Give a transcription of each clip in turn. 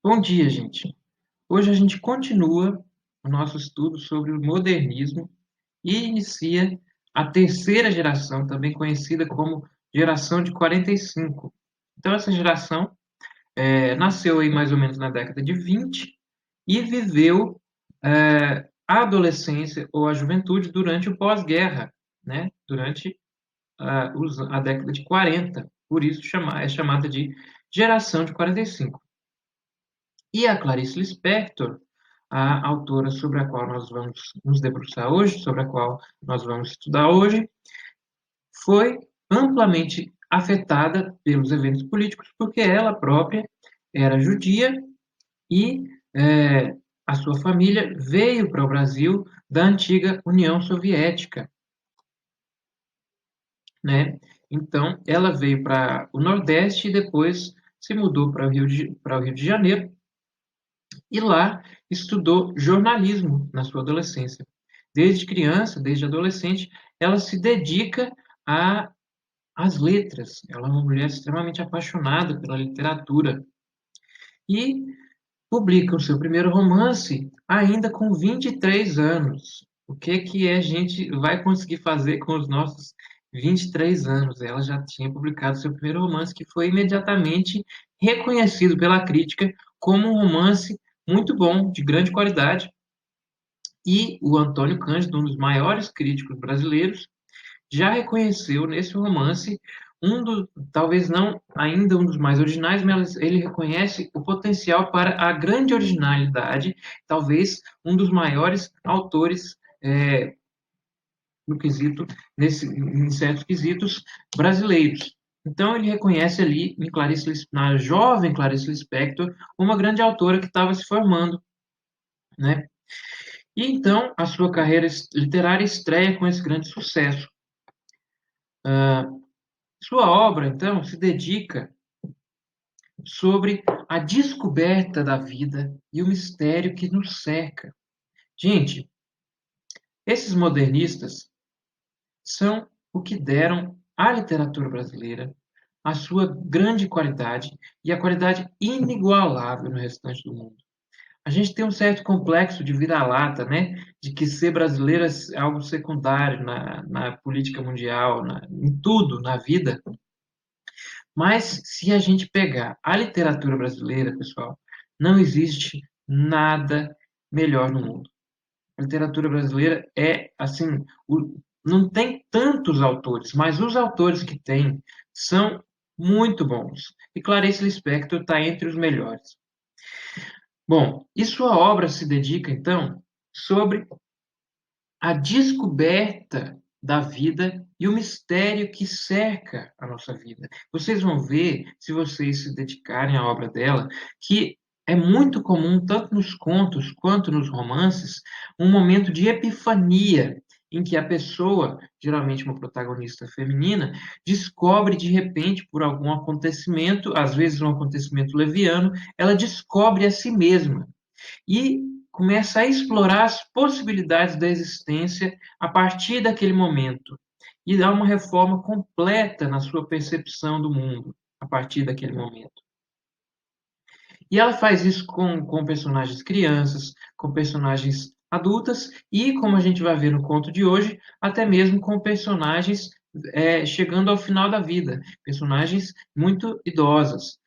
Bom dia, gente. Hoje a gente continua o nosso estudo sobre o modernismo e inicia a terceira geração, também conhecida como geração de 45. Então, essa geração nasceu aí mais ou menos na década de 20 e viveu a adolescência ou a juventude durante o pós-guerra, né? Durante a década de 40. Por isso é chamada de geração de 45. E a Clarice Lispector, a autora sobre a qual nós vamos nos debruçar hoje, sobre a qual nós vamos estudar hoje, foi amplamente afetada pelos eventos políticos, porque ela própria era judia e a sua família veio para o Brasil da antiga União Soviética, né? Então, ela veio para o Nordeste e depois se mudou para o Rio de Janeiro e lá estudou jornalismo na sua adolescência. Desde criança, desde adolescente, ela se dedica a, às letras. Ela é uma mulher extremamente apaixonada pela literatura e publica o seu primeiro romance ainda com 23 anos. O que a gente vai conseguir fazer com os nossos 23 anos? Ela já tinha publicado seu primeiro romance, que foi imediatamente reconhecido pela crítica como um romance muito bom, de grande qualidade. E o Antônio Cândido, um dos maiores críticos brasileiros, já reconheceu nesse romance talvez não ainda um dos mais originais, mas ele reconhece o potencial para a grande originalidade, talvez um dos maiores autores no quesito, em certos quesitos brasileiros. Então ele reconhece ali na jovem Clarice Lispector, uma grande autora que estava se formando, né? E então a sua carreira literária estreia com esse grande sucesso. Sua obra, então, se dedica sobre a descoberta da vida e o mistério que nos cerca. Gente, esses modernistas são o que deram à literatura brasileira a sua grande qualidade e a qualidade inigualável no restante do mundo. A gente tem um certo complexo de vira-lata, né? De que ser brasileiro é algo secundário na política mundial, em tudo, na vida. Mas se a gente pegar a literatura brasileira, pessoal, não existe nada melhor no mundo. A literatura brasileira é assim, não tem tantos autores, mas os autores que tem são muito bons. E Clarice Lispector está entre os melhores. Bom, e sua obra se dedica, então, sobre a descoberta da vida e o mistério que cerca a nossa vida. Vocês vão ver, se vocês se dedicarem à obra dela, que é muito comum, tanto nos contos quanto nos romances, um momento de epifania, em que a pessoa, geralmente uma protagonista feminina, descobre de repente, por algum acontecimento, às vezes um acontecimento leviano, ela descobre a si mesma e começa a explorar as possibilidades da existência a partir daquele momento e dá uma reforma completa na sua percepção do mundo a partir daquele momento. E ela faz isso com personagens crianças, com personagens adultas e, como a gente vai ver no conto de hoje, até mesmo com personagens chegando ao final da vida, personagens muito idosas.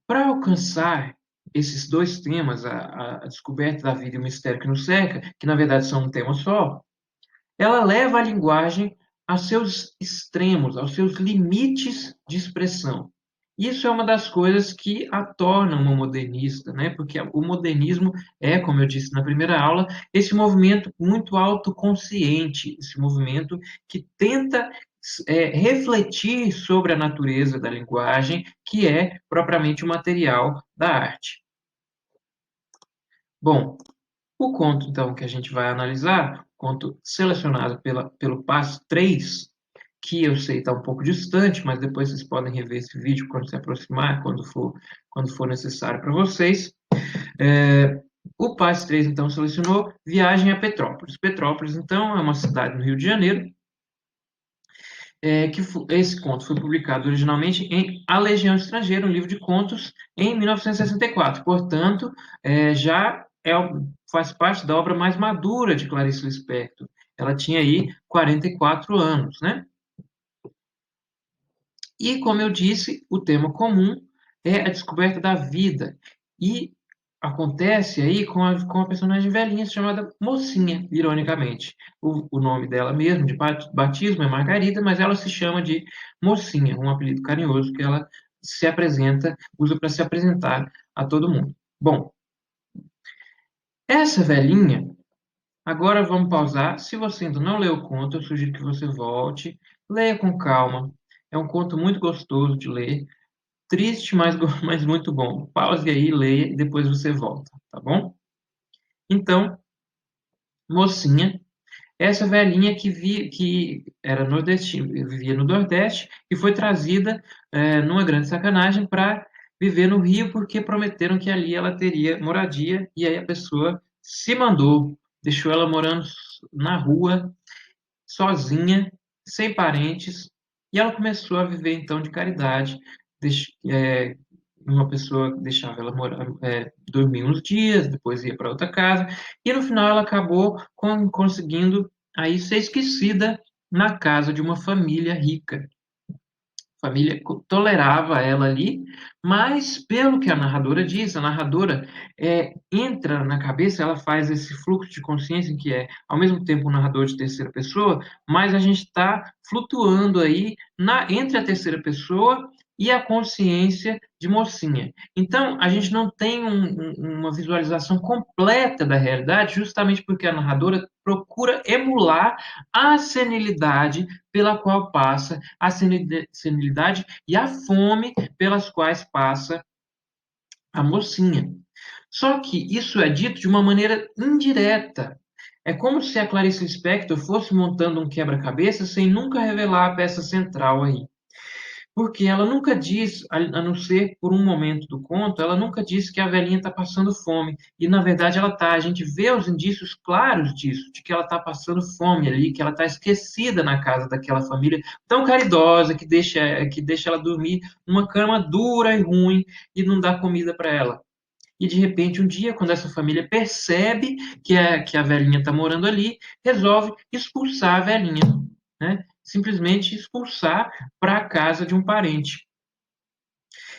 Para alcançar esses dois temas, a descoberta da vida e o mistério que nos cerca, que na verdade são um tema só, ela leva a linguagem aos seus extremos, aos seus limites de expressão. Isso é uma das coisas que a torna uma modernista, né? Porque o modernismo é, como eu disse na primeira aula, esse movimento muito autoconsciente, esse movimento que tenta refletir sobre a natureza da linguagem, que é propriamente o material da arte. Bom, o conto, então, que a gente vai analisar, conto selecionado pelo passo 3, que eu sei está um pouco distante, mas depois vocês podem rever esse vídeo quando se aproximar, quando for necessário para vocês. O passo 3, então, selecionou Viagem a Petrópolis. Petrópolis, então, é uma cidade no Rio de Janeiro, esse conto foi publicado originalmente em A Legião Estrangeira, um livro de contos, em 1964. Portanto, já faz parte da obra mais madura de Clarice Lispector. Ela tinha aí 44 anos, né? E, como eu disse, o tema comum é a descoberta da vida. E acontece aí com a personagem velhinha chamada Mocinha, ironicamente. O nome dela mesmo, de batismo, é Margarida, mas ela se chama de Mocinha, um apelido carinhoso que ela se apresenta, usa para se apresentar a todo mundo. Bom, essa velhinha, agora vamos pausar. Se você ainda não leu o conto, eu sugiro que você volte, leia com calma. É um conto muito gostoso de ler. Triste, mas, mas muito bom. Pause aí, leia e depois você volta, tá bom? Então, Mocinha, essa velhinha que era nordestina, vivia no Nordeste e foi trazida numa grande sacanagem para viver no Rio porque prometeram que ali ela teria moradia e aí a pessoa se mandou, deixou ela morando na rua, sozinha, sem parentes, e ela começou a viver então de caridade. Uma pessoa deixava ela morar, dormir uns dias, depois ia para outra casa, e no final ela acabou conseguindo aí ser esquecida na casa de uma família rica. A família tolerava ela ali, mas pelo que a narradora diz, a narradora entra na cabeça, ela faz esse fluxo de consciência em que é ao mesmo tempo um narrador de terceira pessoa, mas a gente está flutuando aí entre a terceira pessoa e a consciência de Mocinha. Então, a gente não tem uma visualização completa da realidade, justamente porque a narradora procura emular a senilidade pela qual passa, a senilidade e a fome pelas quais passa a Mocinha. Só que isso é dito de uma maneira indireta. É como se a Clarice Lispector fosse montando um quebra-cabeça sem nunca revelar a peça central aí. Porque ela nunca diz, a não ser por um momento do conto, ela nunca diz que a velhinha está passando fome. E, na verdade, ela está. A gente vê os indícios claros disso, de que ela está passando fome ali, que ela está esquecida na casa daquela família tão caridosa, que deixa ela dormir numa cama dura e ruim e não dá comida para ela. E, de repente, um dia, quando essa família percebe que a velhinha está morando ali, resolve expulsar a velhinha, né? Simplesmente expulsar para a casa de um parente.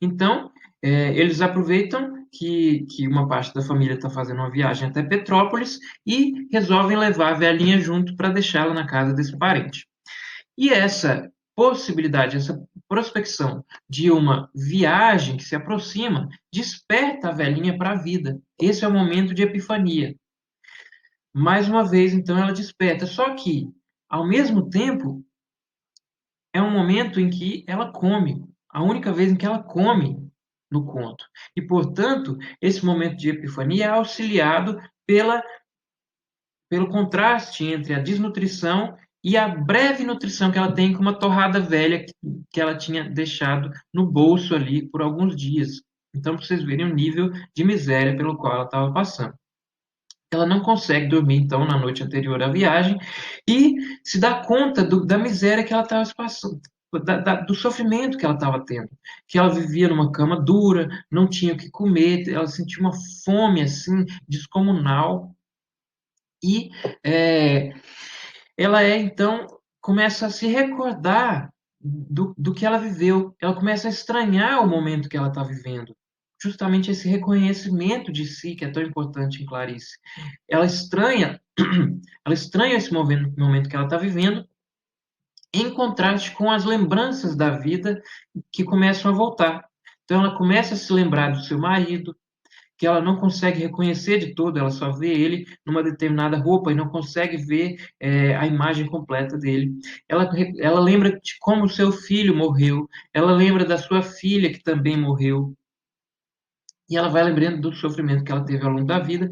Então, eles aproveitam que uma parte da família está fazendo uma viagem até Petrópolis e resolvem levar a velhinha junto para deixá-la na casa desse parente. E essa possibilidade, essa prospecção de uma viagem que se aproxima, desperta a velhinha para a vida. Esse é o momento de epifania. Mais uma vez, então, ela desperta. Só que, ao mesmo tempo, é um momento em que ela come, a única vez em que ela come no conto. E, portanto, esse momento de epifania é auxiliado pelo contraste entre a desnutrição e a breve nutrição que ela tem com uma torrada velha que ela tinha deixado no bolso ali por alguns dias. Então, para vocês verem o nível de miséria pelo qual ela estava passando. Ela não consegue dormir, então, na noite anterior à viagem e se dá conta da miséria que ela estava passando, do sofrimento que ela estava tendo. Que ela vivia numa cama dura, não tinha o que comer, ela sentia uma fome, assim, descomunal. E é, ela então, começa a se recordar do que ela viveu. Ela começa a estranhar o momento que ela está vivendo. Justamente esse reconhecimento de si que é tão importante em Clarice. Ela estranha, ela estranha esse momento que ela está vivendo, em contraste com as lembranças da vida que começam a voltar. Então ela começa a se lembrar do seu marido, que ela não consegue reconhecer de todo, ela só vê ele numa determinada roupa e não consegue ver a imagem completa dele. Ela lembra de como o seu filho morreu, ela lembra da sua filha que também morreu, e ela vai lembrando do sofrimento que ela teve ao longo da vida,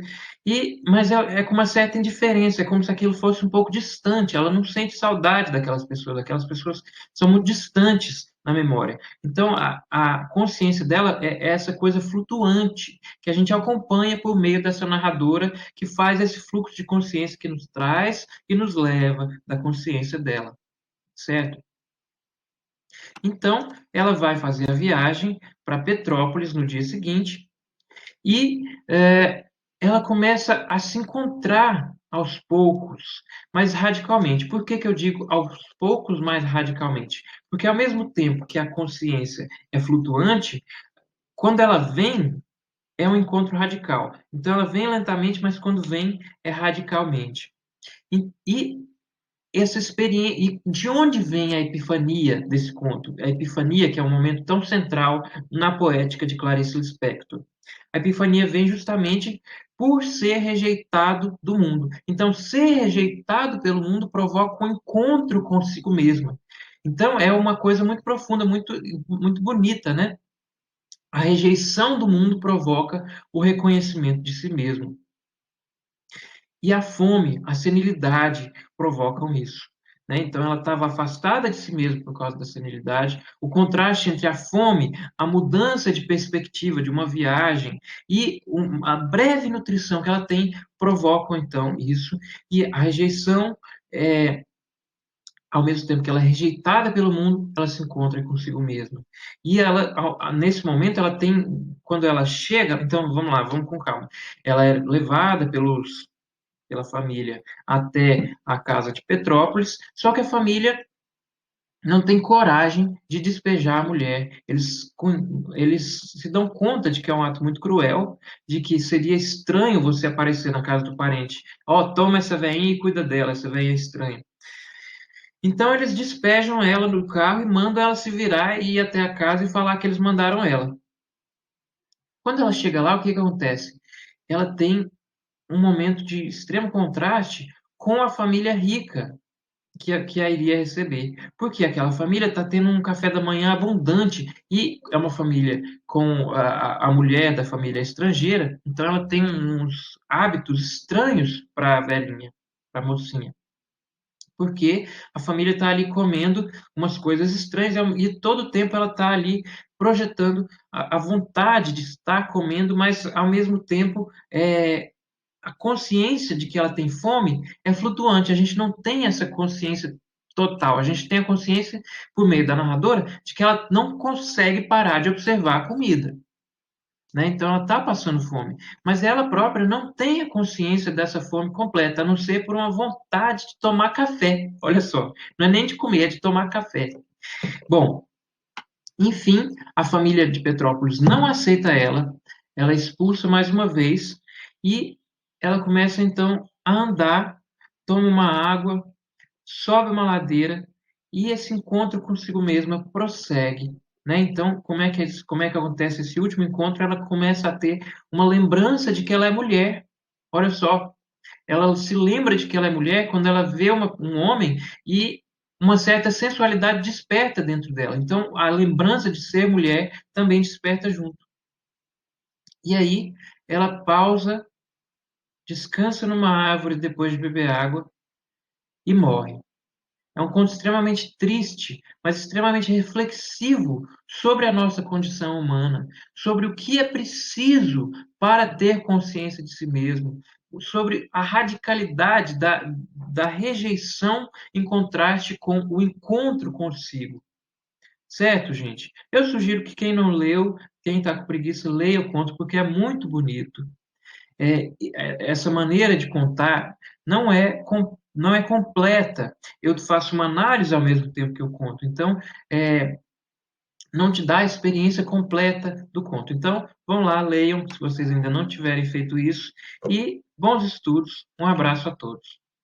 mas é com uma certa indiferença, é como se aquilo fosse um pouco distante, ela não sente saudade daquelas pessoas são muito distantes na memória. Então, a consciência dela é essa coisa flutuante, que a gente acompanha por meio dessa narradora, que faz esse fluxo de consciência que nos traz e nos leva da consciência dela, certo? Então, ela vai fazer a viagem para Petrópolis no dia seguinte e ela começa a se encontrar aos poucos, mais radicalmente. Por que que eu digo aos poucos, mais radicalmente? Porque ao mesmo tempo que a consciência é flutuante, quando ela vem, é um encontro radical. Então ela vem lentamente, mas quando vem, é radicalmente. E essa experiência, e de onde vem a epifania desse conto? A epifania, que é um momento tão central na poética de Clarice Lispector. A epifania vem justamente por ser rejeitado do mundo. Então, ser rejeitado pelo mundo provoca um encontro consigo mesma. Então, é uma coisa muito profunda, muito, muito bonita, né? A rejeição do mundo provoca o reconhecimento de si mesmo. E a fome, a senilidade provocam isso. Né? Então, ela estava afastada de si mesma por causa da senilidade. O contraste entre a fome, a mudança de perspectiva de uma viagem e a breve nutrição que ela tem provocam, então, isso. E a rejeição, ao mesmo tempo que ela é rejeitada pelo mundo, ela se encontra consigo mesma. E ela, nesse momento, ela tem, quando ela chega, então vamos lá, vamos com calma. Ela é levada pela família até a casa de Petrópolis, só que a família não tem coragem de despejar a mulher. Eles se dão conta de que é um ato muito cruel, de que seria estranho você aparecer na casa do parente. Ó, oh, toma essa velhinha e cuida dela, essa velhinha é estranha. Então eles despejam ela do carro e mandam ela se virar e ir até a casa e falar que eles mandaram ela. Quando ela chega lá, o que que acontece? Ela tem um momento de extremo contraste com a família rica, que a iria receber. Porque aquela família está tendo um café da manhã abundante e é uma família com a mulher da família estrangeira, então ela tem uns hábitos estranhos para a velhinha, para a mocinha. Porque a família está ali comendo umas coisas estranhas e todo o tempo ela está ali projetando a vontade de estar comendo, mas ao mesmo tempo a consciência de que ela tem fome é flutuante. A gente não tem essa consciência total. A gente tem a consciência, por meio da narradora, de que ela não consegue parar de observar a comida. Né? Então, ela está passando fome. Mas ela própria não tem a consciência dessa fome completa, a não ser por uma vontade de tomar café. Olha só, não é nem de comer, é de tomar café. Bom, enfim, a família de Petrópolis não aceita ela expulsa mais uma vez e ela começa então a andar, toma uma água, sobe uma ladeira e esse encontro consigo mesma prossegue. Né? Então, como é que acontece esse último encontro? Ela começa a ter uma lembrança de que ela é mulher. Olha só, ela se lembra de que ela é mulher quando ela vê um homem e uma certa sensualidade desperta dentro dela. Então, a lembrança de ser mulher também desperta junto. E aí, ela pausa, descansa numa árvore depois de beber água e morre. É um conto extremamente triste, mas extremamente reflexivo sobre a nossa condição humana, sobre o que é preciso para ter consciência de si mesmo, sobre a radicalidade da rejeição em contraste com o encontro consigo. Certo, gente? Eu sugiro que quem não leu, quem está com preguiça, leia o conto, porque é muito bonito. Essa maneira de contar não é completa. Eu faço uma análise ao mesmo tempo que eu conto. Então, não te dá a experiência completa do conto. Então, vão lá, leiam, se vocês ainda não tiverem feito isso. E bons estudos. Um abraço a todos.